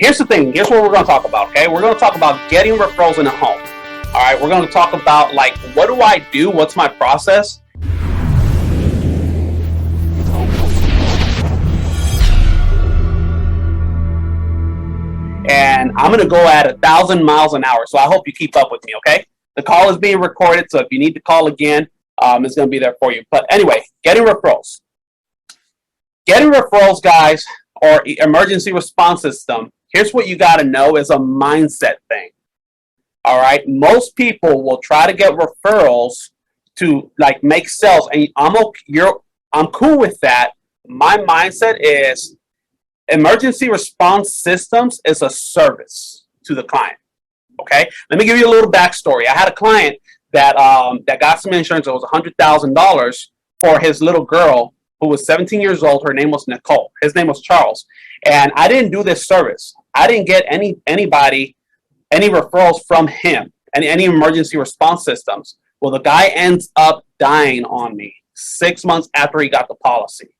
here's the thing. Here's what we're going to talk about, okay? We're going to talk about getting referrals in a home. All right, we're going to talk about, like, what do I do? What's my process? And I'm going to go at 1,000 miles an hour. So I hope you keep up with me, okay? The call is being recorded, so if you need to call again, it's going to be there for you. But anyway, getting referrals. Getting referrals, guys, or emergency response system, here's what you got to know is a mindset thing. All right? Most people will try to get referrals to, like, make sales. And I'm cool with that. My mindset is emergency response systems is a service to the client. Okay, let me give you a little backstory. I had a client that got some insurance. It was $100,000 for his little girl who was 17 years old. Her name was Nicole. His name was Charles. And I didn't do this service. I didn't get any referrals from him and any emergency response systems. Well, the guy ends up dying on me 6 months after he got the policy.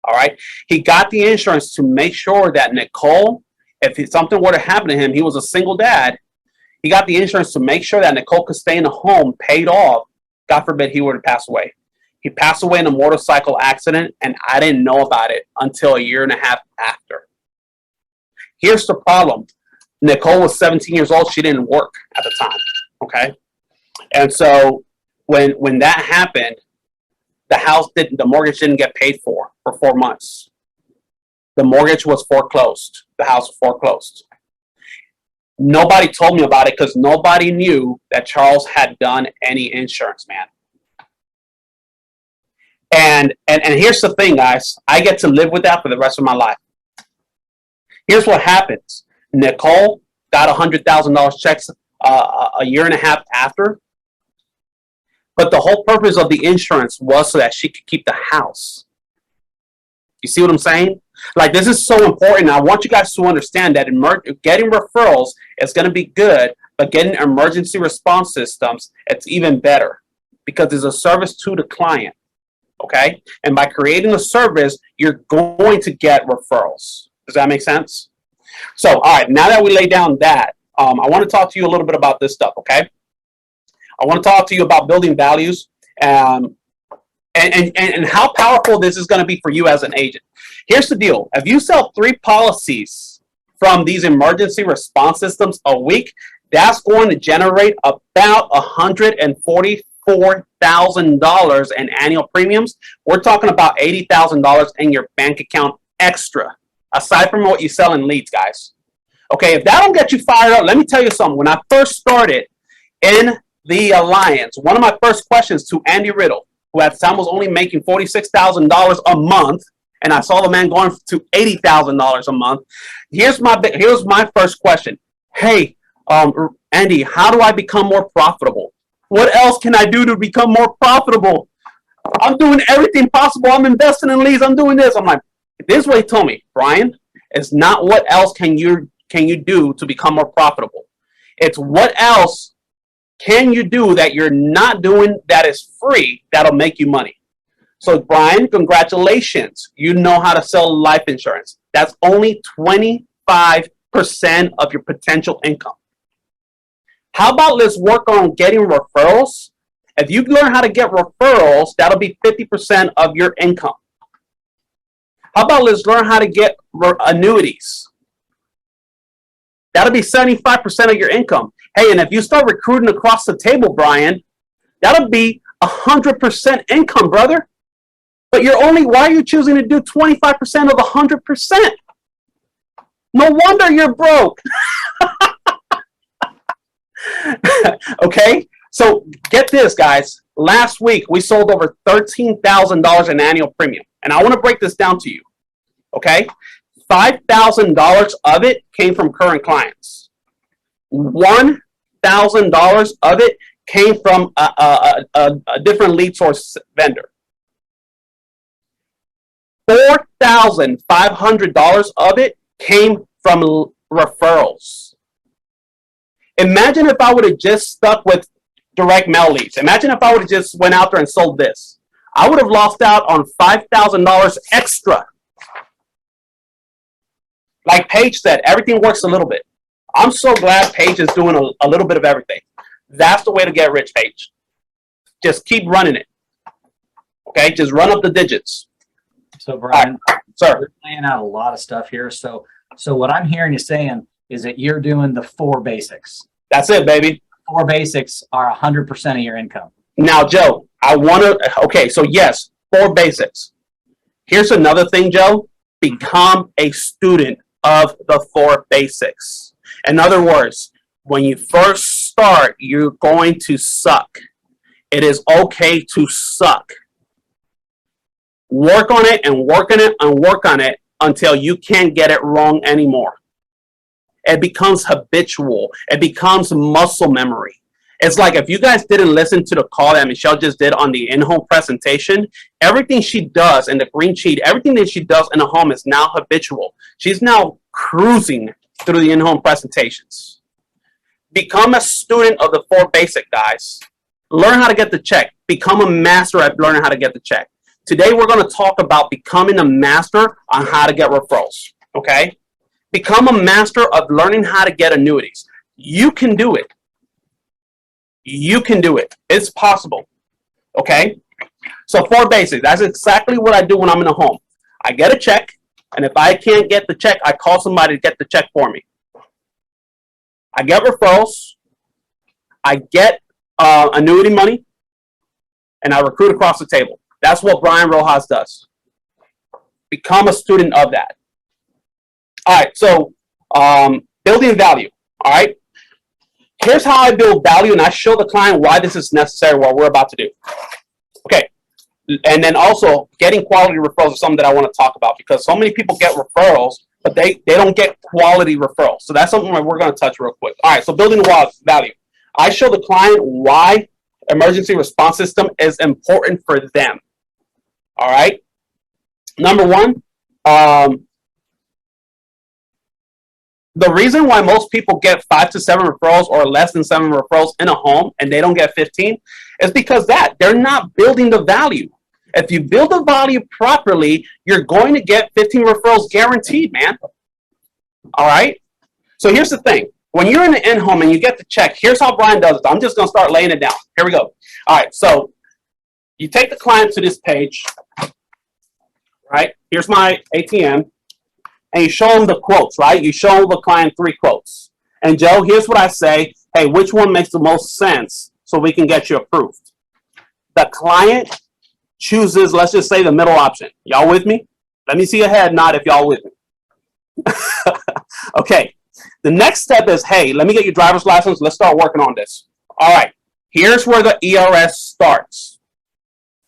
All right. He got the insurance to make sure that Nicole, if something were to happen to him, he was a single dad. He got the insurance to make sure that Nicole could stay in the home, paid off. God forbid he were to pass away. He passed away in a motorcycle accident, and I didn't know about it until 1.5 years after. Here's the problem. Nicole was 17 years old. She didn't work at the time. Okay. And so when that happened, the mortgage didn't get paid for 4 months. The mortgage was foreclosed. The house was foreclosed. Nobody told me about it because nobody knew that Charles had done any insurance, man. And here's the thing, guys. I get to live with that for the rest of my life. Here's what happens. Nicole got $100,000 checks a 1.5 years after. But the whole purpose of the insurance was so that she could keep the house. You see what I'm saying? Like, this is so important. I want you guys to understand that getting referrals is going to be good, but getting emergency response systems, it's even better because it's a service to the client. Okay? And by creating a service, you're going to get referrals. Does that make sense? So, all right, now that we lay down that, I want to talk to you a little bit about this stuff, okay? I want to talk to you about building values and how powerful this is going to be for you as an agent. Here's the deal. If you sell 3 policies from these emergency response systems a week, that's going to generate about $144,000 in annual premiums. We're talking about $80,000 in your bank account extra, aside from what you sell in leads, guys. Okay, if that don't get you fired up, let me tell you something. When I first started in the Alliance, one of my first questions to Andy Riddle, who at the time was only making $46,000 a month, and I saw the man going to $80,000 a month. Here's my first question. Hey, Andy, how do I become more profitable? What else can I do to become more profitable? I'm doing everything possible. I'm investing in leads. I'm doing this. I'm like, this is what he told me, Brian. It's not what else can you do to become more profitable. It's what else can you do that you're not doing that is free that'll make you money. So, Brian, congratulations. You know how to sell life insurance. That's only 25% of your potential income. How about let's work on getting referrals? If you learn how to get referrals, that'll be 50% of your income. How about let's learn how to get annuities? That'll be 75% of your income. Hey, and if you start recruiting across the table, Brian, that'll be 100% income, brother. But why are you choosing to do 25% of 100%? No wonder you're broke. Okay, so get this, guys. Last week, we sold over $13,000 in annual premium. And I want to break this down to you. Okay? $5,000 of it came from current clients. $1,000 of it came from a different lead source vendor. $4,500 of it came from referrals. Imagine if I would have just stuck with direct mail leads. Imagine if I would have just went out there and sold this. I would have lost out on $5,000 extra. Like Paige said, everything works a little bit. I'm so glad Paige is doing a little bit of everything. That's the way to get rich, Paige. Just keep running it. Okay, just run up the digits. So Brian, sir, we're laying out a lot of stuff here. So what I'm hearing you saying is that you're doing the 4 basics. That's it, baby. 4 basics are 100% of your income. Now, Joe, I want to, okay, so yes, 4 basics. Here's another thing, Joe. Become a student of the 4 basics. In other words, when you first start, you're going to suck. It is okay to suck. Work on it and work on it and work on it until you can't get it wrong anymore. It becomes habitual. It becomes muscle memory. It's like if you guys didn't listen to the call that Michelle just did on the in-home presentation, everything she does in the green sheet, everything that she does in the home is now habitual. She's now cruising through the in-home presentations. Become a student of the 4 basic, guys. Learn how to get the check. Become a master at learning how to get the check. Today, we're going to talk about becoming a master on how to get referrals, okay? Become a master of learning how to get annuities. You can do it. You can do it. It's possible, okay? So 4 basics. That's exactly what I do when I'm in a home. I get a check, and if I can't get the check, I call somebody to get the check for me. I get referrals. I get annuity money, and I recruit across the table. That's what Brian Rojas does. Become a student of that. All right, so building value, all right? Here's how I build value, and I show the client why this is necessary, what we're about to do. Okay, and then also getting quality referrals is something that I want to talk about because so many people get referrals, but they don't get quality referrals. So that's something that we're going to touch real quick. All right, so building value. I show the client why emergency response system is important for them. All right. Number 1, the reason why most people get 5 to 7 referrals or less than 7 referrals in a home and they don't get 15 is because they're not building the value. If you build the value properly, you're going to get 15 referrals guaranteed, man. All right. So here's the thing. When you're in the in-home and you get the check, here's how Brian does it. I'm just going to start laying it down. Here we go. All right. So you take the client to this page, right? Here's my ATM, and you show them the quotes, right? You show the client 3 quotes. And Joe, here's what I say. Hey, which one makes the most sense so we can get you approved? The client chooses, let's just say, the middle option. Y'all with me? Let me see a head nod if y'all with me. Okay. The next step is, hey, let me get your driver's license. Let's start working on this. All right. Here's where the ERS starts.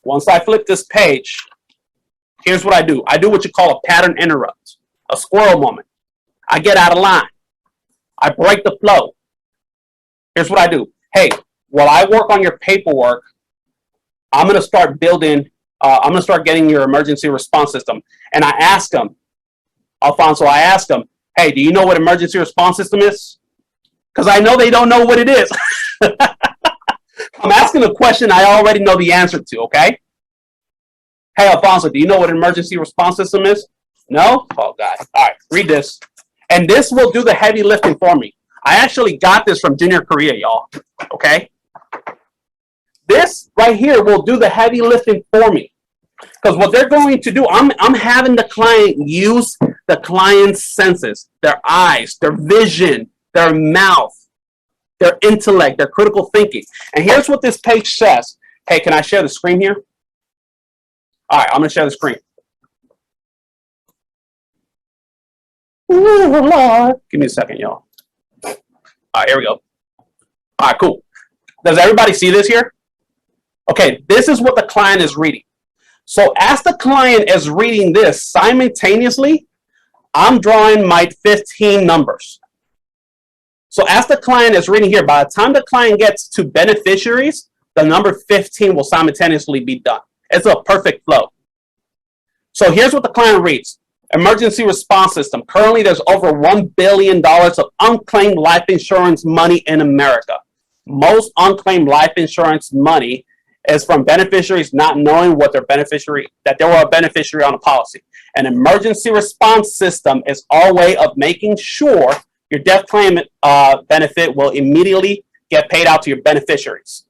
Once I flip this page, here's what I do. I do what you call a pattern interrupt, a squirrel moment. I get out of line. I break the flow. Here's what I do. Hey, while I work on your paperwork, I'm going to start building, I'm going to start getting your emergency response system. And I ask them, Alfonso, I ask them, hey, do you know what emergency response system is? Because I know they don't know what it is. I'm asking a question I already know the answer to, okay? Hey, Alfonso, do you know what an emergency response system is? No? Oh, God. All right, read this. And this will do the heavy lifting for me. I actually got this from Junior Korea, y'all, okay? This right here will do the heavy lifting for me. Because what they're going to do, I'm having the client use the client's senses, their eyes, their vision, their mouth, their intellect, their critical thinking. And here's what this page says. Hey, can I share the screen here? All right, I'm going to share the screen. Ooh, Lord. Give me a second, y'all. All right, here we go. All right, cool. Does everybody see this here? Okay, this is what the client is reading. So as the client is reading this simultaneously, I'm drawing my 15 numbers. So as the client is reading here, by the time the client gets to beneficiaries, the number 15 will simultaneously be done. It's a perfect flow. So here's what the client reads. Emergency response system. Currently, there's over $1 billion of unclaimed life insurance money in America. Most unclaimed life insurance money is from beneficiaries not knowing what that they were a beneficiary on a policy. An emergency response system is our way of making sure your death claim benefit will immediately get paid out to your beneficiaries.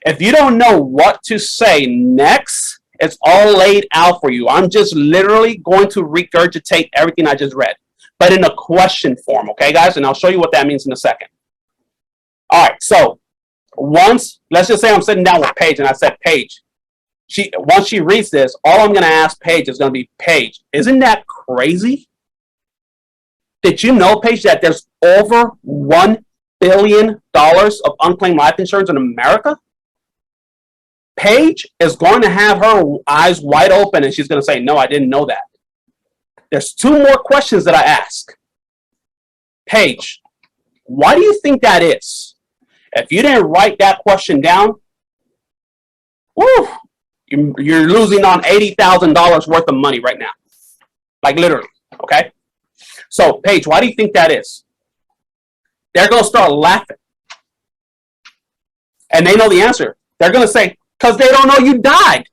If you don't know what to say next, it's all laid out for you. I'm just literally going to regurgitate everything I just read, but in a question form, okay, guys? And I'll show you what that means in a second. All right, so let's just say I'm sitting down with Paige and I said, Paige, once she reads this, all I'm going to ask Paige is going to be, Paige, isn't that crazy? Did you know, Paige, that there's over $1 billion of unclaimed life insurance in America? Paige is going to have her eyes wide open and she's going to say, no, I didn't know that. There's 2 more questions that I ask. Paige, why do you think that is? If you didn't write that question down, woo, you're losing on $80,000 worth of money right now. Like literally, okay? So, Paige, why do you think that is? They're going to start laughing. And they know the answer. They're going to say, because they don't know you died.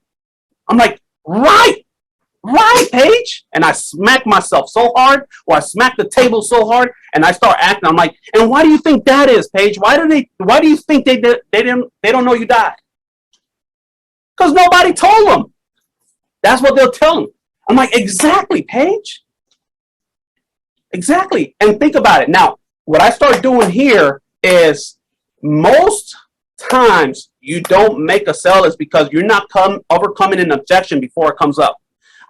I'm like, right, Paige. And I smack myself so hard, or I smack the table so hard, and I start acting. I'm like, and why do you think that is, Paige? Why do you think they don't know you died? Because nobody told them. That's what they'll tell them. I'm like, exactly, Paige. Exactly. And think about it. Now, what I start doing here is most times you don't make a sale is because you're not overcoming an objection before it comes up.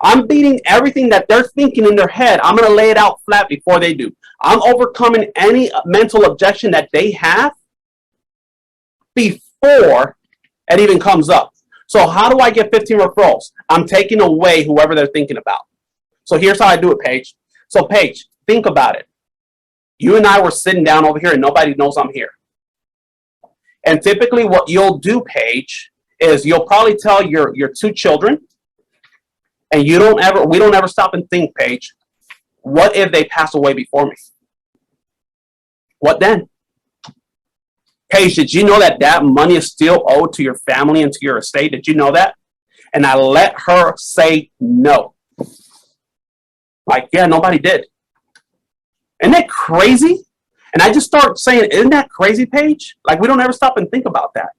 I'm beating everything that they're thinking in their head. I'm going to lay it out flat before they do. I'm overcoming any mental objection that they have before it even comes up. So how do I get 15 referrals? I'm taking away whoever they're thinking about. So here's how I do it, Paige. So Paige, think about it. You and I were sitting down over here and nobody knows I'm here. And typically what you'll do, Paige, is you'll probably tell your 2 children, and we don't ever stop and think, Paige, what if they pass away before me? What then? Paige, did you know that money is still owed to your family and to your estate? Did you know that? And I let her say no. Like, yeah, nobody did. Isn't that crazy? And I just start saying, isn't that crazy, Paige? Like, we don't ever stop and think about that.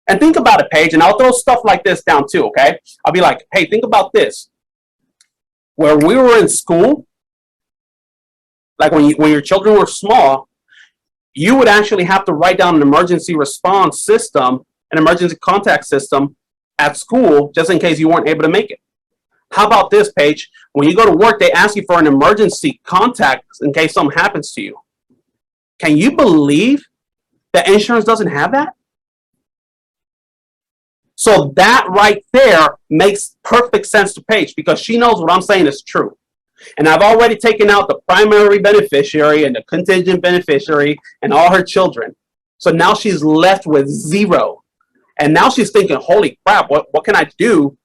And think about it, Paige, and I'll throw stuff like this down too, okay? I'll be like, hey, think about this. Where we were in school, like when your children were small, you would actually have to write down an emergency response system, an emergency contact system at school just in case you weren't able to make it. How about this, Paige? When you go to work, they ask you for an emergency contact in case something happens to you. Can you believe that insurance doesn't have that? So that right there makes perfect sense to Paige because she knows what I'm saying is true. And I've already taken out the primary beneficiary and the contingent beneficiary and all her children. So now she's left with 0. And now she's thinking, holy crap, what can I do?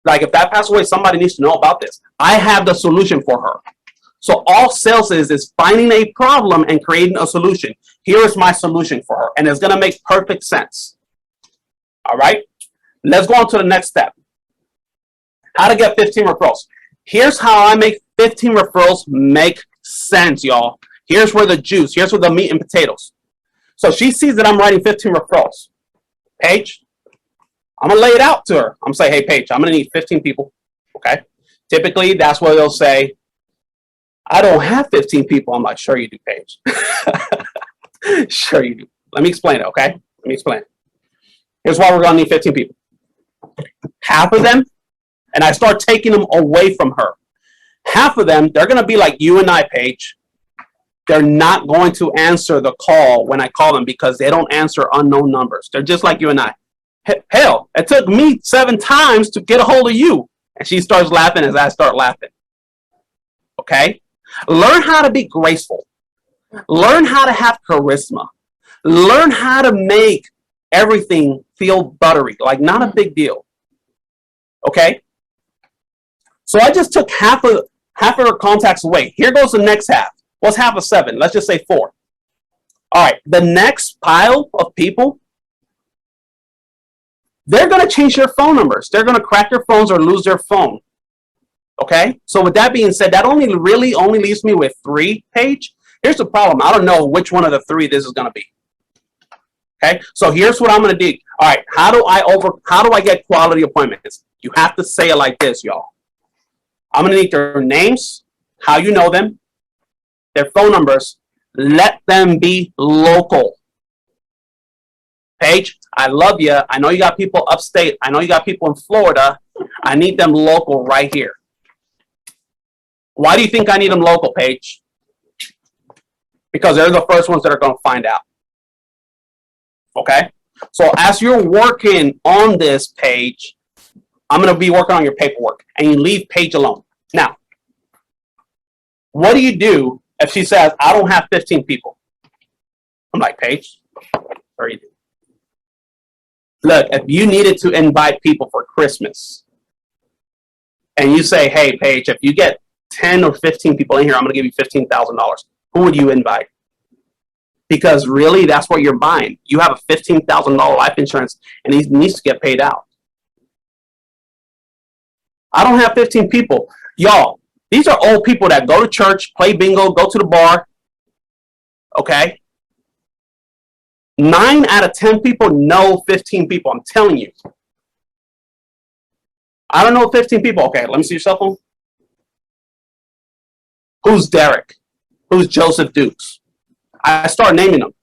Like, if that passes away, somebody needs to know about this. I have the solution for her. So all sales is finding a problem and creating a solution. Here is my solution for her. And it's going to make perfect sense. All right? Let's go on to the next step. How to get 15 referrals. Here's how I make 15 referrals make sense, y'all. Here's where the juice, here's where the meat and potatoes. So she sees that I'm writing 15 referrals. Paige, I'm going to lay it out to her. I'm going to say, hey, Paige, I'm going to need 15 people. Okay? Typically, that's where they'll say, I don't have 15 people. I'm like, sure you do, Paige. Sure you do. Let me explain it, okay? Let me explain it. Here's why we're going to need 15 people. Half of them, and I start taking them away from her. Half of them, they're going to be like you and I, Paige. They're not going to answer the call when I call them because they don't answer unknown numbers. They're just like you and I. Hell, it took me 7 times to get a hold of you. And she starts laughing as I start laughing. Okay? Learn how to be graceful. Learn how to have charisma. Learn how to make everything feel buttery, like not a big deal. Okay? So I just took half of her contacts away. Here goes the next half. What's half of 7? Let's just say 4. All right, the next pile of people, they're going to change their phone numbers. They're going to crack their phones or lose their phone. Okay? So with that being said, that only leaves me with 3, Paige. Here's the problem. I don't know which one of the 3 this is going to be. Okay? So here's what I'm going to do. All right, how do I get quality appointments? You have to say it like this, y'all. I'm going to need their names, how you know them, their phone numbers. Let them be local. Paige, I love you. I know you got people upstate. I know you got people in Florida. I need them local right here. Why do you think I need them local, Paige? Because they're the first ones that are going to find out. Okay? So as you're working on this, Paige, I'm going to be working on your paperwork, and you leave Paige alone. Now, what do you do if she says, I don't have 15 people? I'm like, Paige, or you do. Look, if you needed to invite people for Christmas, and you say, hey, Paige, if you get 10 or 15 people in here, I'm going to give you $15,000. Who would you invite? Because really, that's what you're buying. You have a $15,000 life insurance, and he needs to get paid out. I don't have 15 people. Y'all, these are old people that go to church, play bingo, go to the bar. Okay? 9 out of 10 people know 15 people. I'm telling you. I don't know 15 people. Okay, let me see your cell phone. Who's Derek? Who's Joseph Dukes? I start naming them.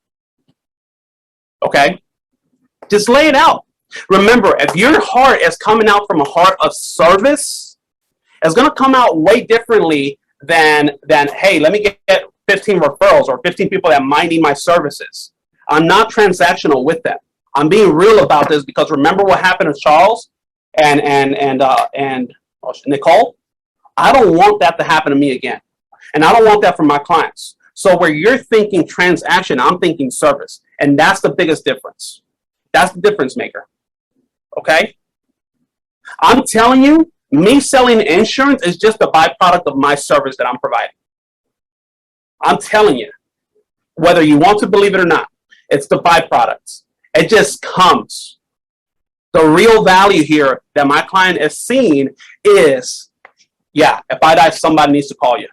Okay? Just lay it out. Remember, if your heart is coming out from a heart of service, it's going to come out way differently than hey, let me get 15 referrals or 15 people that might need my services. I'm not transactional with them. I'm being real about this because remember what happened to Charles and Nicole? I don't want that to happen to me again. And I don't want that from my clients. So where you're thinking transaction, I'm thinking service. And that's the biggest difference. That's the difference maker. Okay? I'm telling you, me selling insurance is just a byproduct of my service that I'm providing. I'm telling you, whether you want to believe it or not, it's the byproducts. It just comes. The real value here that my client is seeing is, yeah, if I die, somebody needs to call you.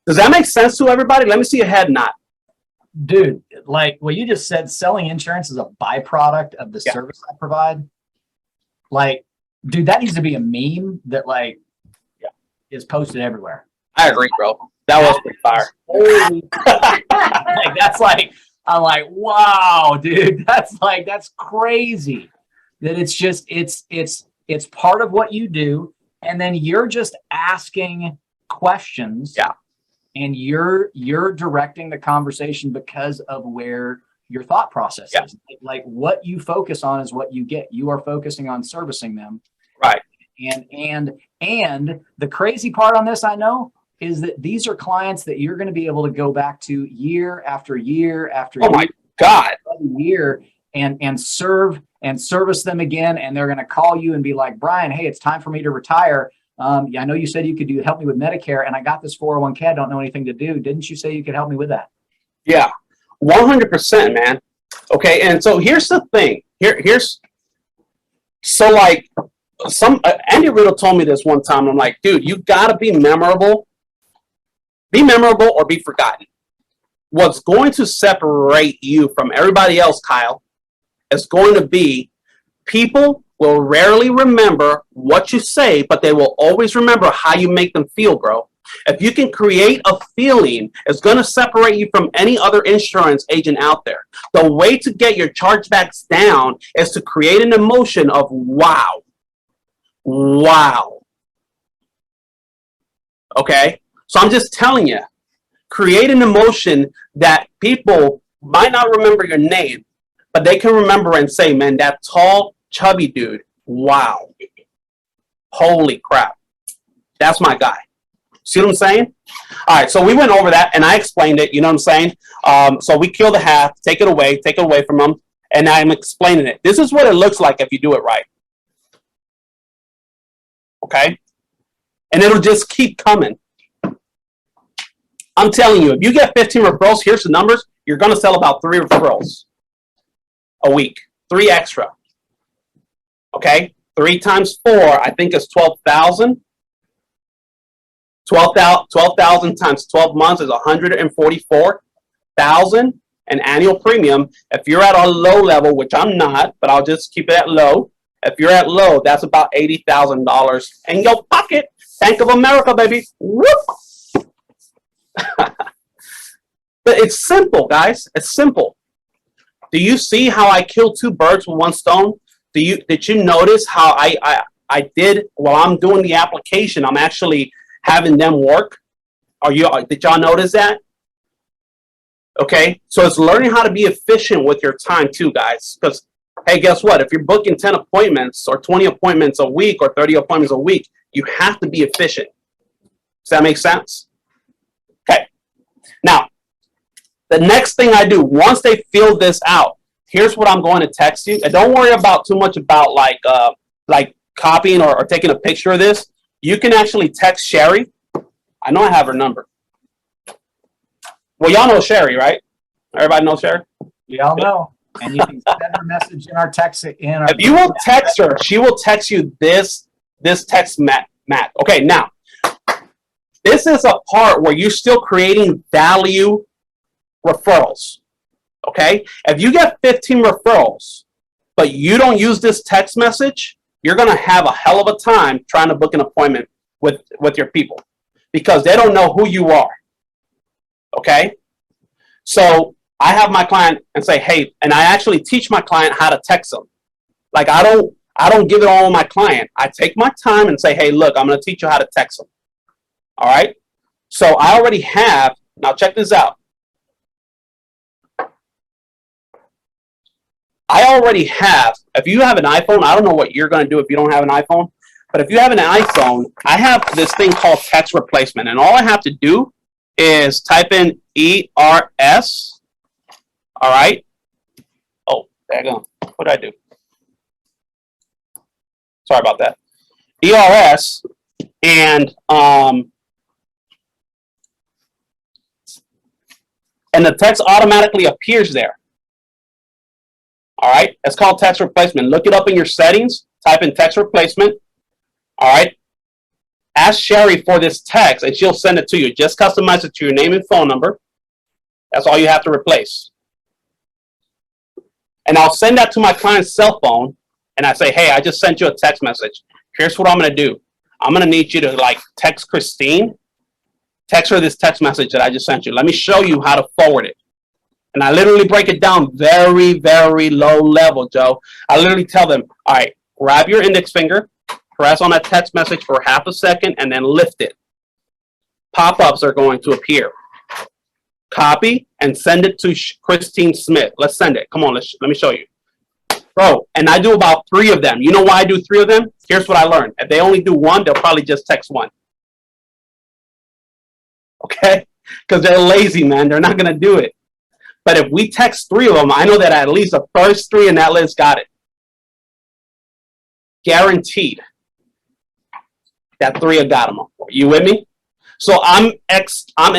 Does that make sense to everybody? Let me see your head nod. Dude, like what you just said, selling insurance is a byproduct of the service I provide. Like, dude, that needs to be a meme that is posted everywhere. I agree, bro. That was pretty fire. Like, that's like, I'm like, wow, dude, that's crazy. That it's just, it's part of what you do. And then you're just asking questions. Yeah. And you're directing the conversation because of where your thought process is. Like what you focus on is what you get. You are focusing on servicing them. Right. And the crazy part on this, I know, is that these are clients that you're going to be able to go back to year after year after year. Oh my God. Year and serve and service them again. And they're going to call you and be like, Brian, hey, it's time for me to retire. I know you said you could help me with Medicare, and I got this 401k. I don't know anything to do. Didn't you say you could help me with that? Yeah, 100%, man. Okay, and so here's the thing. Andy Riddle told me this one time. I'm like, dude, you gotta be memorable. Be memorable or be forgotten. What's going to separate you from everybody else, Kyle, is going to be people will rarely remember what you say, but they will always remember how you make them feel, bro. If you can create a feeling, it's going to separate you from any other insurance agent out there. The way to get your chargebacks down is to create an emotion of wow. Wow. Okay? So I'm just telling you, create an emotion that people might not remember your name, but they can remember and say, man, that tall, chubby dude, wow. Holy crap. That's my guy. See what I'm saying? All right, so we went over that, and I explained it, you know what I'm saying? So we kill the half, take it away from them, and I'm explaining it. This is what it looks like if you do it right. Okay? And it'll just keep coming. I'm telling you, if you get 15 referrals, here's the numbers, you're going to sell about 3 referrals a week, 3 extra. Okay, 3 times 4, I think is 12,000. 12,000 times 12 months is 144,000 an annual premium. If you're at a low level, which I'm not, but I'll just keep it at low. If you're at low, that's about $80,000 in your pocket. Bank of America, baby. Whoop. But it's simple, guys. It's simple. Do you see how I killed 2 birds with 1 stone? Did you notice how I did while I'm doing the application? I'm actually having them work. Did y'all notice that? Okay, so it's learning how to be efficient with your time too, guys. Because hey, guess what? If you're booking 10 appointments or 20 appointments a week or 30 appointments a week, you have to be efficient. Does that make sense? Okay. Now, the next thing I do, once they fill this out, here's what I'm going to text you. And don't worry about too much about like copying or taking a picture of this. You can actually text Sherry. I know I have her number. Well, y'all know Sherry, right? Everybody knows Sherry? We all know. And you can send her message in our text. If you will text her, she will text you this text map. Okay, now, this is a part where you're still creating value referrals. Okay? If you get 15 referrals, but you don't use this text message, you're going to have a hell of a time trying to book an appointment with your people because they don't know who you are. Okay? So I have my client and say, hey, and I actually teach my client how to text them. Like I don't give it all to my client. I take my time and say, hey, look, I'm going to teach you how to text them. All right? So I already have, now check this out. I already have, if you have an iPhone, I don't know what you're going to do if you don't have an iPhone, but if you have an iPhone, I have this thing called text replacement, and all I have to do is type in ERS, all right? Oh, there you go. What did I do? Sorry about that. ERS, and the text automatically appears there. All right, it's called text replacement. Look it up in your settings, type in text replacement. All right, ask Sherry for this text and she'll send it to you. Just customize it to your name and phone number. That's all you have to replace. And I'll send that to my client's cell phone and I say, hey, I just sent you a text message. Here's what I'm going to do. I'm going to need you to like text Christine. Text her this text message that I just sent you. Let me show you how to forward it. And I literally break it down very, very low level, Joe. I literally tell them, all right, grab your index finger, press on that text message for half a second, and then lift it. Pop-ups are going to appear. Copy and send it to Christine Smith. Let's send it. Come on, let me show you. Bro, and I do about 3 of them. You know why I do 3 of them? Here's what I learned. If they only do 1, they'll probably just text 1. Okay? Because they're lazy, man. They're not going to do it. But if we text 3 of them, I know that at least the first 3 in that list got it. Guaranteed that 3 have got them. You with me? So I'm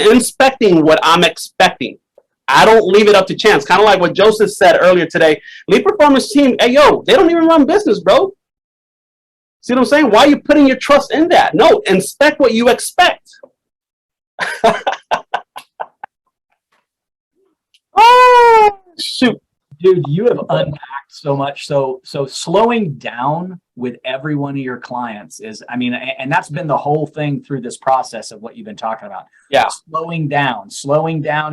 inspecting what I'm expecting. I don't leave it up to chance. Kind of like what Joseph said earlier today. Lead performance team, hey, yo, they don't even run business, bro. See what I'm saying? Why are you putting your trust in that? No, inspect what you expect. Oh, shoot. Dude, you have unpacked so much. So slowing down with every one of your clients is, I mean, and that's been the whole thing through this process of what you've been talking about. Yeah. Slowing down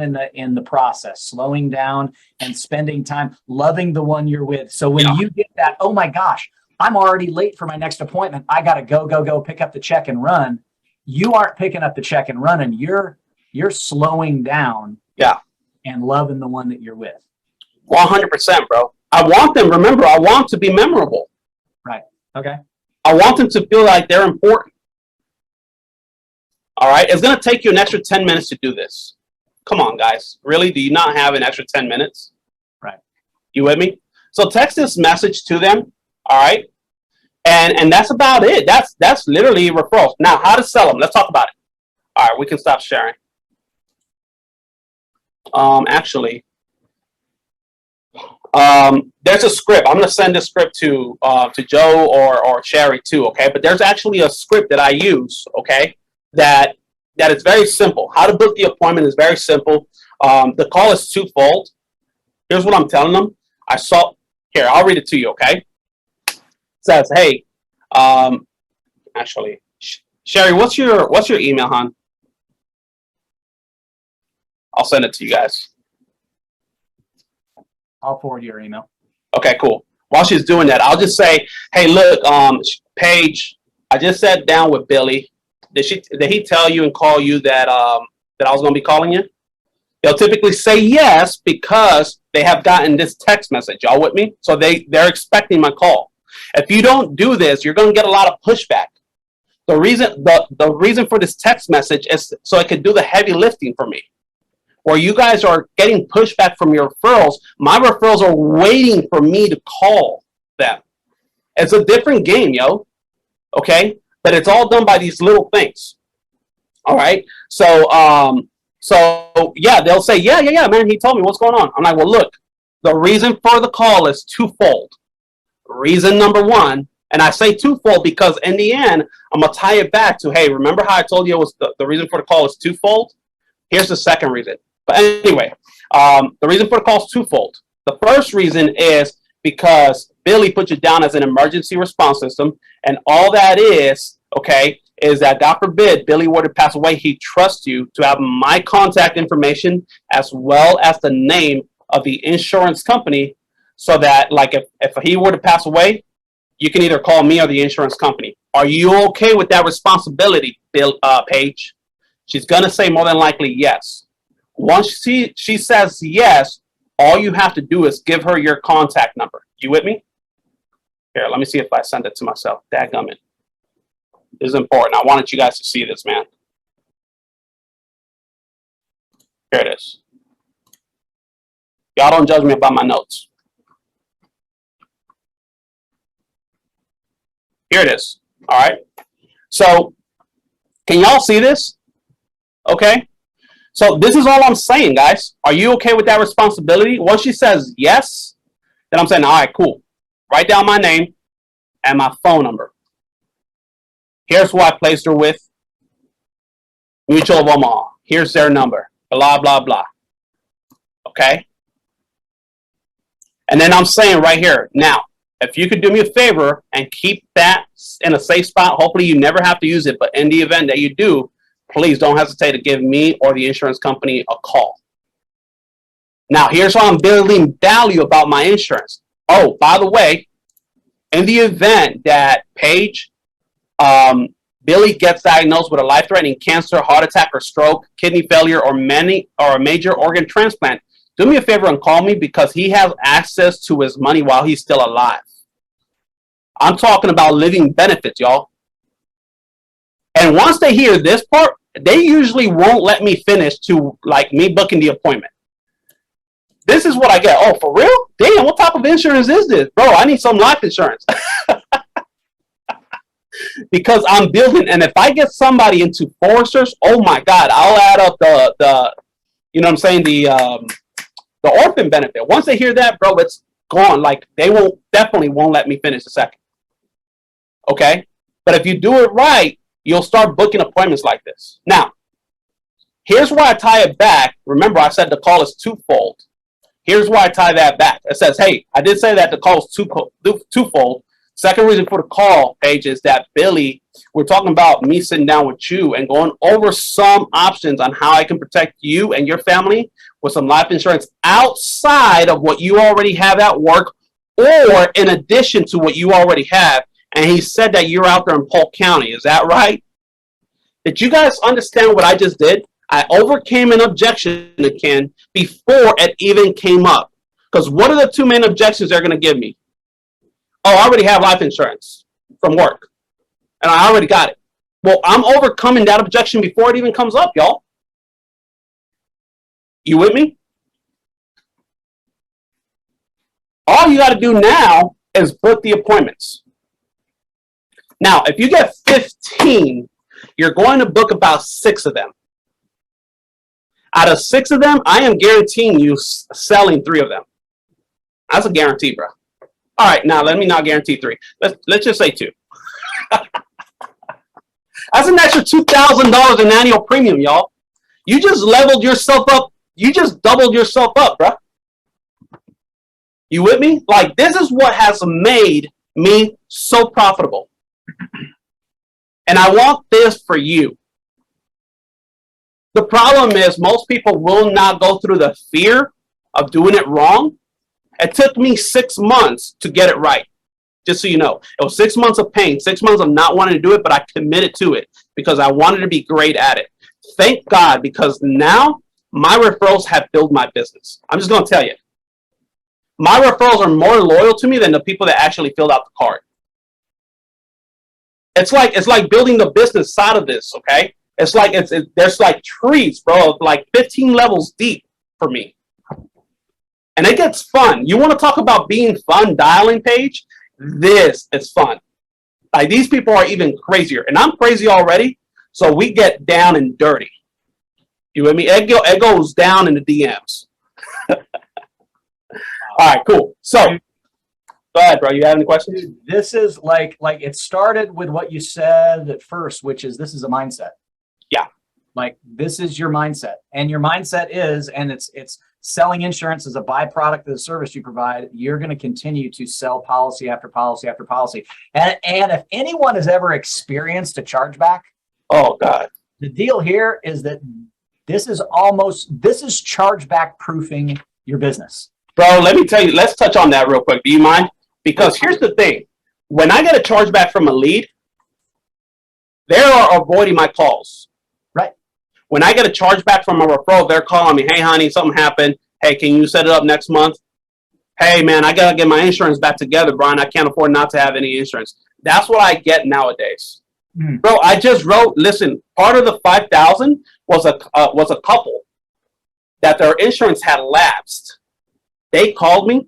in the process, slowing down and spending time, loving the one you're with. So when you get that, oh my gosh, I'm already late for my next appointment. I got to go pick up the check and run. You aren't picking up the check and running. You're slowing down. Yeah. And loving the one that you're with. 100%, bro. I want them, remember, I want to be memorable. Right. Okay. I want them to feel like they're important. All right. It's going to take you an extra 10 minutes to do this. Come on, guys. Really? Do you not have an extra 10 minutes? Right. You with me? So text this message to them. All right. And that's about it. That's literally referrals. Now, how to sell them. Let's talk about it. All right. We can stop sharing. Actually, There's a script. I'm going to send this script to Joe or Sherry too, okay? But there's actually a script that I use, okay, that is very simple. How to book the appointment is very simple. The call is twofold. Here's what I'm telling them. Here, I'll read it to you, okay? It says, hey, actually, Sherry, what's your email, hon? I'll send it to you guys. I'll forward your email. Okay, cool. While she's doing that, I'll just say, hey, look, Paige, I just sat down with Billy. Did he tell you and call you that that I was going to be calling you? They'll typically say yes because they have gotten this text message. Y'all with me? So they're expecting my call. If you don't do this, you're going to get a lot of pushback. The reason for this text message is so it could do the heavy lifting for me. Where you guys are getting pushback from your referrals, my referrals are waiting for me to call them. It's a different game, yo. Okay? But it's all done by these little things. All right? So yeah, they'll say, yeah, man, he told me what's going on. I'm like, well, look, the reason for the call is twofold. Reason number one, and I say twofold because in the end, I'm going to tie it back to, hey, remember how I told you it was the reason for the call is twofold? Here's the second reason. But anyway, the reason for the call is twofold. The first reason is because Billy put you down as an emergency response system, and all that is, okay, is that God forbid Billy were to pass away, he trusts you to have my contact information as well as the name of the insurance company so that, like, if he were to pass away, you can either call me or the insurance company. Are you okay with that responsibility, Paige? She's going to say more than likely yes. Once she says yes, all you have to do is give her your contact number. You with me? Here, let me see if I send it to myself. Dadgummit. This is important. I wanted you guys to see this, man. Here it is. Y'all don't judge me about my notes. Here it is. All right. So, can y'all see this? Okay. So this is all I'm saying, guys. Are you okay with that responsibility? Once she says yes, then I'm saying, all right, cool. Write down my name and my phone number. Here's who I placed her with. Mutual of Omaha. Here's their number. Blah, blah, blah. Okay? And then I'm saying right here, now, if you could do me a favor and keep that in a safe spot, hopefully you never have to use it, but in the event that you do, please don't hesitate to give me or the insurance company a call. Now, here's how I'm building value about my insurance. Oh, by the way, in the event that Paige, Billy gets diagnosed with a life-threatening cancer, heart attack, or stroke, kidney failure, or a major organ transplant, do me a favor and call me because he has access to his money while he's still alive. I'm talking about living benefits, y'all. And once they hear this part, they usually won't let me finish to, like, me booking the appointment. This is what I get. Oh, for real? Damn, what type of insurance is this? Bro, I need some life insurance. Because I'm building, and if I get somebody into Foresters, oh my God, I'll add up the you know what I'm saying, the orphan benefit. Once they hear that, bro, it's gone. Like, they definitely won't let me finish the second. Okay? But if you do it right, you'll start booking appointments like this. Now, here's where I tie it back. Remember, I said the call is twofold. Here's why I tie that back. It says, hey, I did say that the call is twofold. Second reason for the call, Paige, is that Billy, we're talking about me sitting down with you and going over some options on how I can protect you and your family with some life insurance outside of what you already have at work or in addition to what you already have. And he said that you're out there in Polk County. Is that right? Did you guys understand what I just did? I overcame an objection to Ken before it even came up. Because what are the two main objections they're going to give me? Oh, I already have life insurance from work. And I already got it. Well, I'm overcoming that objection before it even comes up, y'all. You with me? All you got to do now is book the appointments. Now, if you get 15, you're going to book about 6 of them. Out of 6 of them, I am guaranteeing you selling 3 of them. That's a guarantee, bro. All right, now let me not guarantee 3. Let's just say 2. That's an extra $2,000 in annual premium, y'all. You just leveled yourself up. You just doubled yourself up, bro. You with me? Like, this is what has made me so profitable. And I want this for you. The problem is most people will not go through the fear of doing it wrong. It took me 6 months to get it right. Just so you know, it was 6 months of pain, 6 months of not wanting to do it, but I committed to it because I wanted to be great at it. Thank God, because now my referrals have built my business. I'm just going to tell you. My referrals are more loyal to me than the people that actually filled out the card. It's like building the business side of this, okay? It's like there's like trees, bro, like 15 levels deep for me. And it gets fun. You want to talk about being fun, dialing page? This is fun. Like, these people are even crazier. And I'm crazy already, so we get down and dirty. You with me? It goes down in the DMs. All right, cool. So, go ahead, bro. You have any questions? Dude, this is like it started with what you said at first, which is this is a mindset. Yeah. Like, this is your mindset. And your mindset is, and it's selling insurance as a byproduct of the service you provide. You're going to continue to sell policy after policy after policy. And if anyone has ever experienced a chargeback, oh God, the deal here is that this is chargeback-proofing your business. bro. Let me tell you. Let's touch on that real quick. Do you mind? Because here's the thing: when I get a chargeback from a lead, they are avoiding my calls. Right. When I get a chargeback from a referral, they're calling me, hey, honey, something happened. Hey, can you set it up next month? Hey, man, I got to get my insurance back together, Brian. I can't afford not to have any insurance. That's what I get nowadays. Bro, I just wrote, listen, part of the 5,000 was a couple that their insurance had lapsed. They called me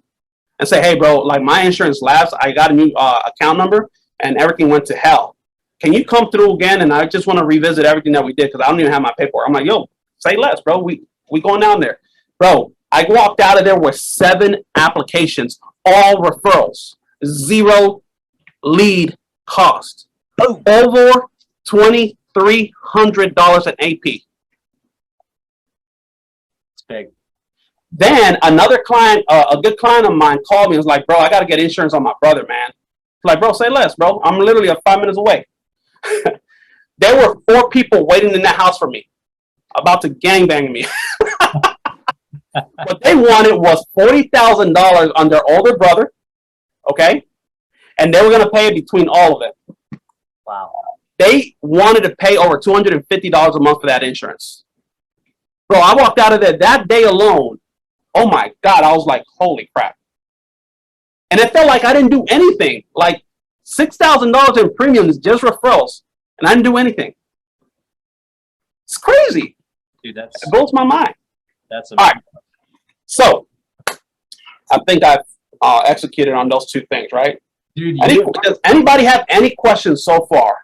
and said, hey, bro, like, my insurance lapsed. I got a new account number and everything went to hell. Can you come through again? And I just want to revisit everything that we did because I don't even have my paperwork. I'm like, yo, say less, bro. We going down there. Bro, I walked out of there with 7 applications, all referrals, 0 lead cost. Over $2,300 in AP. It's big. Then another client, a good client of mine called me and was like, bro, I got to get insurance on my brother, man. Like, bro, say less, bro. I'm literally 5 minutes away. There were 4 people waiting in that house for me, about to gangbang me. What they wanted was $40,000 on their older brother, okay? And they were going to pay it between all of them. Wow. They wanted to pay over $250 a month for that insurance. Bro, I walked out of there that day alone. Oh, my God. I was like, holy crap. And it felt like I didn't do anything. Like, $6,000 in premiums, just referrals, and I didn't do anything. It's crazy. Dude, it blows my mind. That's amazing. All right. So, I think I've executed on those 2 things, right? Dude, does anybody have any questions so far?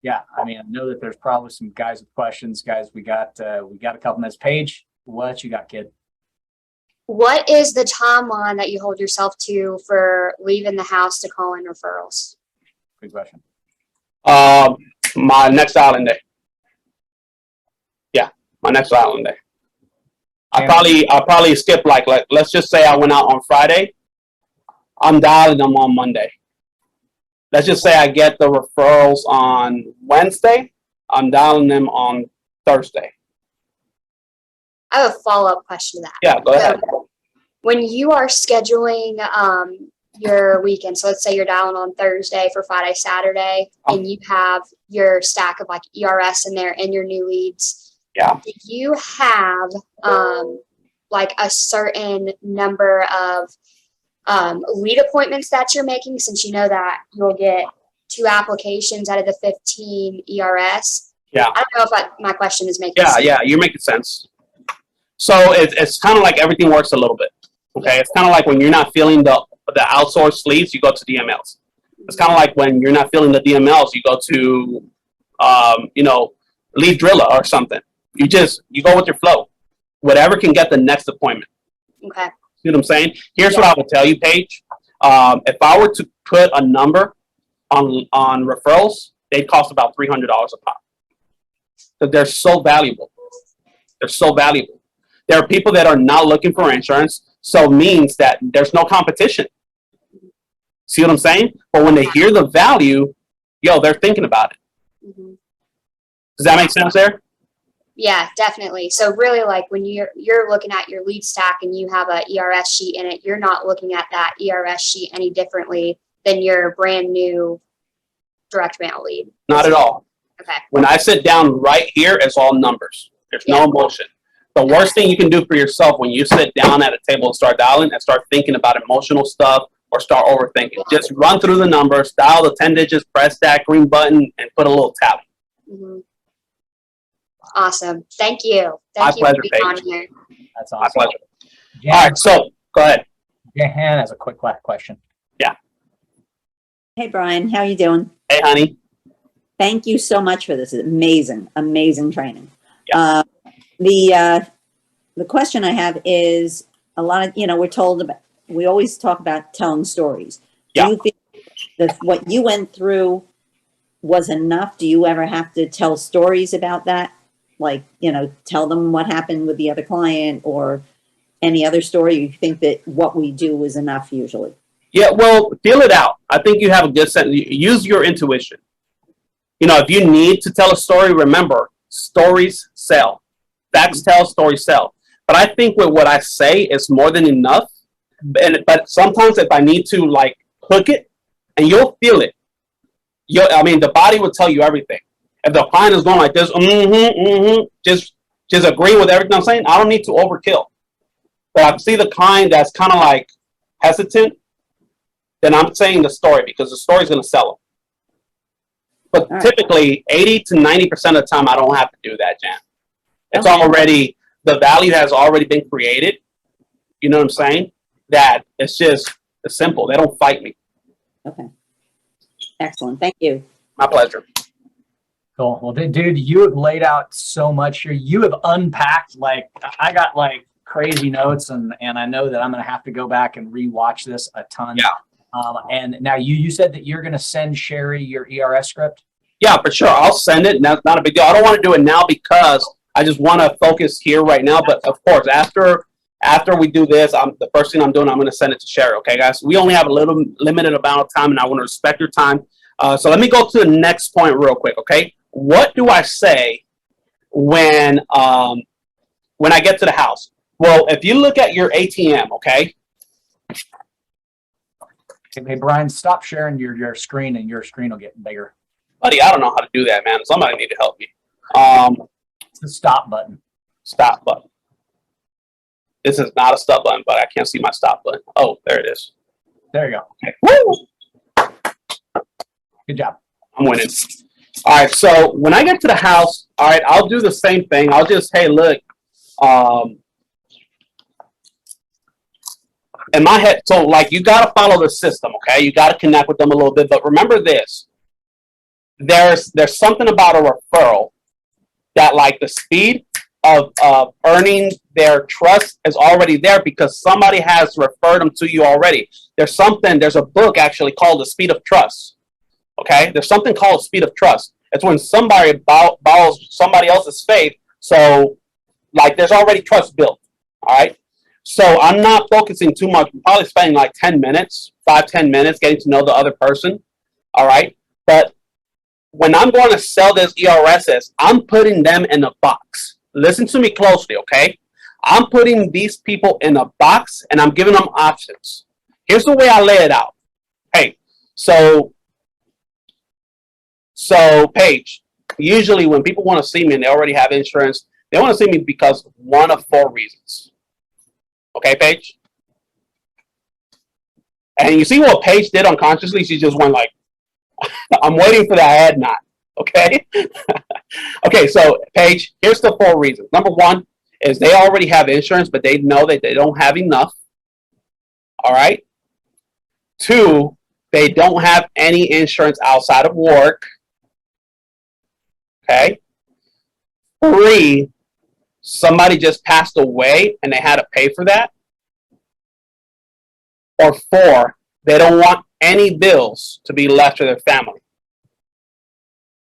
Yeah, I mean, I know that there's probably some guys with questions. Guys, we got a couple minutes. Paige, what you got, kid? What is the timeline that you hold yourself to for leaving the house to call in referrals? Good question. My next island day. Yeah, my next island day. I'll probably skip like let's just say I went out on Friday. I'm dialing them on Monday. Let's just say I get the referrals on Wednesday. I'm dialing them on Thursday. I have a follow-up question to that. Yeah, go ahead. When you are scheduling your weekend, so let's say you're dialing on Thursday for Friday, Saturday, and you have your stack of like ERS in there and your new leads. Yeah. Do you have like a certain number of lead appointments that you're making, since you know that you'll get 2 applications out of the 15 ERS? Yeah. I don't know if my question is making sense. Yeah, you're making sense. So it's kind of like everything works a little bit. Okay, it's kind of like when you're not feeling the outsourced leads, you go to DMLs. It's kind of like when you're not feeling the DMLs, you go to Lead Driller or something. You go with your flow. Whatever can get the next appointment. Okay. See what I'm saying? Here's what I would tell you, Paige. If I were to put a number on referrals, they'd cost about $300 a pop. But they're so valuable. They're so valuable. There are people that are not looking for insurance, so it means that there's no competition. See what I'm saying? But when they hear the value, they're thinking about it. Mm-hmm. Does that make sense there? Yeah, definitely. So really, like when you're looking at your lead stack and you have a ERS sheet in it, you're not looking at that ERS sheet any differently than your brand new direct mail lead. Not at all. Okay. When I sit down right here, it's all numbers. There's no emotion. The worst thing you can do for yourself when you sit down at a table and start dialing and start thinking about emotional stuff or start overthinking. Just run through the numbers, dial the 10 digits, press that green button, and put a little tally. Mm-hmm. Awesome. Thank you. My pleasure, for being on Paige. here. That's awesome. My pleasure. Jan, All right, so go ahead. Jan has a quick question. Yeah. Hey, Brian, how you doing? Hey, honey. Thank you so much for this. Amazing, amazing training. Yeah. The question I have is a lot of, we're told about, we always talk about telling stories. Yeah. Do you think that what you went through was enough? Do you ever have to tell stories about that? Like, tell them what happened with the other client or any other story? You think that what we do is enough usually? Yeah, well, feel it out. I think you have a good sense. Use your intuition. If you need to tell a story, remember, stories sell. Facts tell, stories sell. But I think with what I say is more than enough. But sometimes if I need to, hook it, and you'll feel it. The body will tell you everything. If the client is going like this, just agree with everything I'm saying, I don't need to overkill. But I see the client that's kind of hesitant, then I'm saying the story because the story is going to sell them. But typically, 80 to 90% of the time, I don't have to do that, Jan. It's already, the value has already been created. You know what I'm saying? That it's just it's simple. They don't fight me. Okay. Excellent. Thank you. My pleasure. Cool. Well, dude, you have laid out so much here. You have unpacked, I got crazy notes and I know that I'm going to have to go back and rewatch this a ton. Yeah. And now you said that you're going to send Sherry your ERS script? Yeah, for sure. I'll send it. That's not a big deal. I don't want to do it now because I just want to focus here right now. But of course, after we do this, the first thing I'm doing, I'm going to send it to Sherry. Okay, guys? We only have a little limited amount of time, and I want to respect your time. So let me go to the next point real quick. Okay, what do I say when I get to the house? Well, if you look at your ATM, okay. Hey, Brian, stop sharing your screen and your screen will get bigger. Buddy, I don't know how to do that, man. Somebody need to help me. It's the stop button. Stop button. This is not a stop button, but I can't see my stop button. Oh, there it is. There you go. Okay. Woo! Good job. I'm winning. All right, so when I get to the house, all right, I'll do the same thing. I'll just, hey, look, in my head, so you got to follow the system, okay? You got to connect with them a little bit, but remember this. There's something about a referral that the speed of earning their trust is already there because somebody has referred them to you already. There's a book actually called The Speed of Trust, okay? There's something called Speed of Trust. It's when somebody borrows somebody else's faith, so there's already trust built, all right? So I'm not focusing too much. I'm probably spending 10 minutes, 5-10 minutes getting to know the other person, all right? But when I'm going to sell this ERSs, I'm putting them in a box. Listen to me closely, okay? I'm putting these people in a box, and I'm giving them options. Here's the way I lay it out. Hey, so Paige, usually when people want to see me and they already have insurance, they want to see me because one of 4 reasons. Okay, Paige? And you see what Paige did unconsciously? She just went I'm waiting for that head nod. Okay? Okay, so Paige, here's the 4 reasons. Number 1 is they already have insurance, but they know that they don't have enough. All right? 2, they don't have any insurance outside of work. Okay? 3, somebody just passed away and they had to pay for that. or 4, they don't want any bills to be left to their family.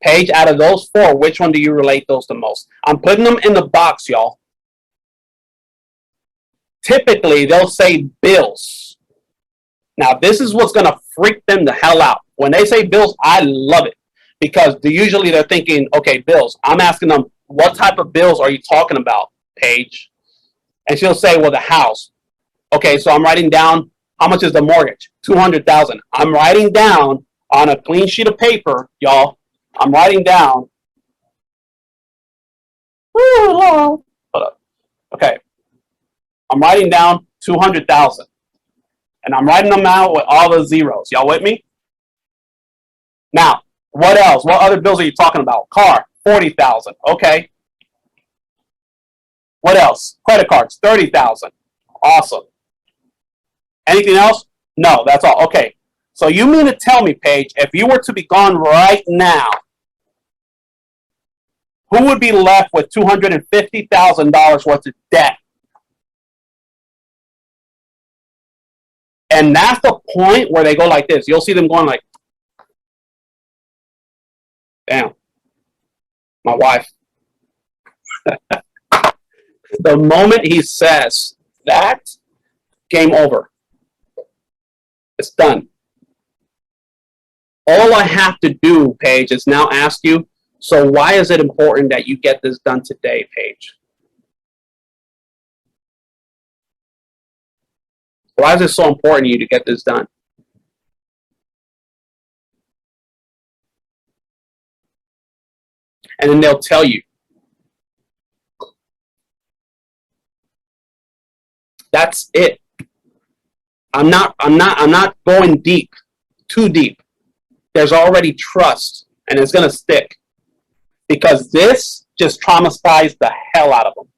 Paige, out of those 4, which one do you relate those the most? I'm putting them in the box, y'all. Typically, they'll say bills. Now, this is what's going to freak them the hell out. When they say bills, I love it because usually they're thinking, okay, bills. I'm asking them, what type of bills are you talking about, Paige? And she'll say, well, the house. Okay, so I'm writing down, how much is the mortgage? $200,000. I'm writing down on a clean sheet of paper, y'all. I'm writing down. Hold up. Okay. I'm writing down 200,000. And I'm writing them out with all the zeros. Y'all with me? Now, what else? What other bills are you talking about? Car, 40,000. Okay. What else? Credit cards, 30,000. Awesome. Anything else? No, that's all. Okay. So you mean to tell me, Paige, if you were to be gone right now, who would be left with $250,000 worth of debt? And that's the point where they go like this. You'll see them going like, damn, my wife. The moment he says that, game over. It's done. All I have to do, Paige, is now ask you, so why is it important that you get this done today, Paige? Why is it so important to you to get this done? And then they'll tell you. That's it. I'm not going deep, too deep. There's already trust, and it's gonna stick. Because this just traumatized the hell out of them.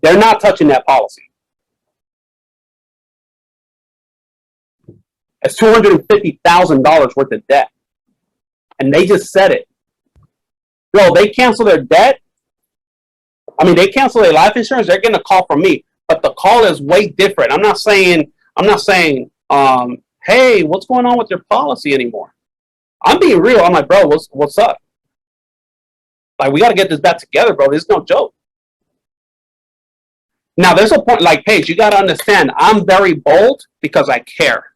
They're not touching that policy. It's $250,000 worth of debt. And they just said it. Bro, they cancel their debt. I mean, they cancel their life insurance, they're getting a call from me. But the call is way different. I'm not saying, hey, what's going on with your policy anymore? I'm being real. I'm like, bro, what's up? Like, we got to get this back together, bro. This is no joke. Now, there's a point, like, Paige, you got to understand, I'm very bold because I care.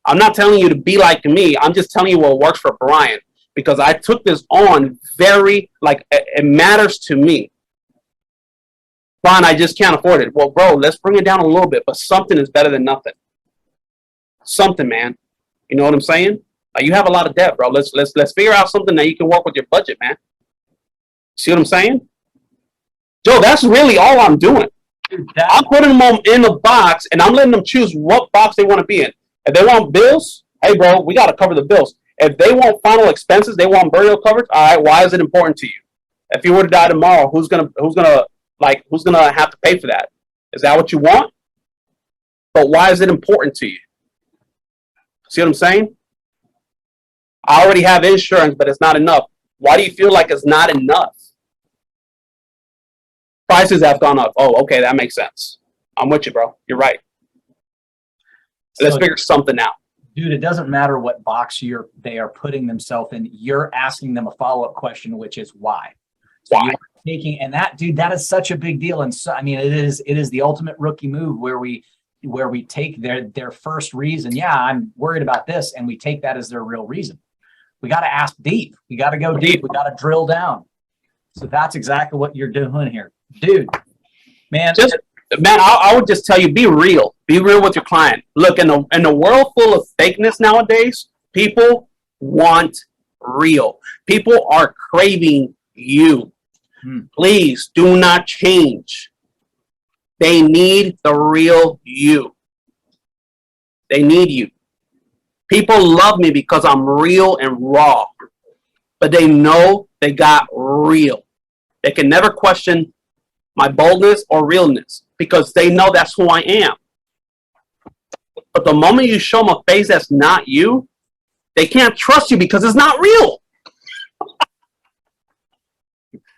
I'm not telling you to be like me. I'm just telling you what works for Brian because I took this on very, like, it matters to me. Brian, I just can't afford it. Well, bro, let's bring it down a little bit, but something is better than nothing. Something, man. You know what I'm saying? Like, you have a lot of debt, bro. Let's figure out something that you can work with your budget, man. See what I'm saying? Joe, that's really all I'm doing. I'm putting them in the box, and I'm letting them choose what box they want to be in. If they want bills, hey, bro, we got to cover the bills. If they want final expenses, they want burial coverage. All right, why is it important to you? If you were to die tomorrow, who's gonna have to pay for that? Is that what you want? But why is it important to you? See what I'm saying? I already have insurance, but it's not enough. Why do you feel like it's not enough? Prices have gone up. Oh, okay, that makes sense. I'm with you, bro. You're right. Let's figure something out. Dude, it doesn't matter what box they are putting themselves in. You're asking them a follow-up question, which is why. So Why? And that, dude, that is such a big deal. And so, I mean, it is the ultimate rookie move where we take their first reason. Yeah, I'm worried about this, and we take that as their real reason. We got to ask deep. We got to go deep. We got to drill down. So that's exactly what you're doing here, dude. Man, I would just tell you, be real. Be real with your client. Look, in the world full of fakeness nowadays, people want real. People are craving you. Please do not change. They need the real you. They need you. People love me because I'm real and raw, but they know they got real. They can never question my boldness or realness because they know that's who I am. But the moment you show them a face that's not you, they can't trust you because it's not real.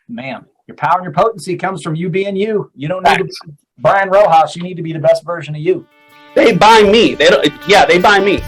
Man, your power and your potency comes from you being you. You don't need to be Brian Rojas. You need to be the best version of you. They buy me. They don't. Yeah, they buy me.